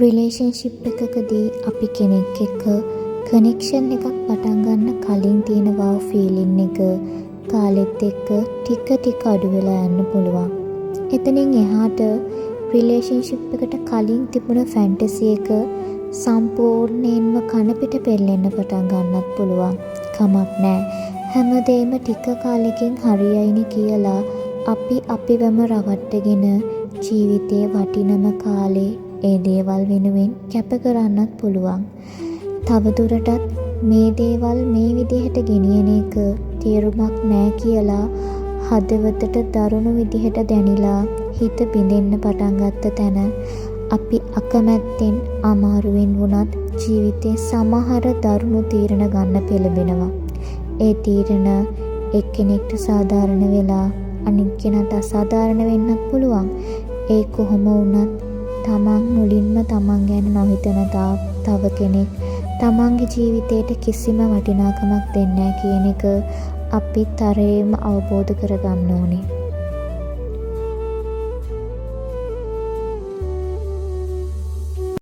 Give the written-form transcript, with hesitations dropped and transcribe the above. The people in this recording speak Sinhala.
රිලේෂන්ෂිප් එකකදී අපි කෙනෙක් එක්ක කනෙක්ෂන් එකක් පටන් ගන්න කලින් තියෙන වව් ෆීලින් එක කාලෙත් එක්ක ටික ටික අඩු වෙලා යන්න පුළුවන්. එතනින් එහාට රිලේෂන්ෂිප් එකට කලින් තිබුණ ෆැන්ටසි එක සම්පූර්ණයෙන්ම කන පිට පෙරලෙන්න පටන් ගන්නත් පුළුවන්. කමක් නැහැ. හැමදේම ටික කාලෙකින් හරියයිනේ කියලා අපි අපිවම රවට්ටගෙන ජීවිතේ වටිනම කාලේ ඒ දේවල් වෙනුවෙන් කැප කරන්නත් පුළුවන්. තවදුරටත් මේ දේවල් මේ විදිහට ගෙනියන එක තේරුමක් නෑ කියලා හදවතට දරුණු විදිහට දැනිලා හිත බිඳෙන්න පටන් ගත්ත තැන අපි අකමැත්තෙන් අමාරුවෙන් වුණත් ජීවිතේ සමහර දරුණු තීරණ ගන්න පෙළඹෙනවා. ඒ තීරණ එක්කෙනෙක්ට සාධාරණ වෙලා අනිත් කෙනාට අසාධාරණ වෙන්නත් පුළුවන්. ඒ කොහොම වුණත් තමන් මුලින්ම තමන් ගැන නොහිතන තව කෙනෙක් තමන්ගේ ජීවිතයට කිසිම වටිනාකමක් දෙන්නේ නැහැ කියන එක අපි තරයේම අවබෝධ කරගන්න ඕනේ.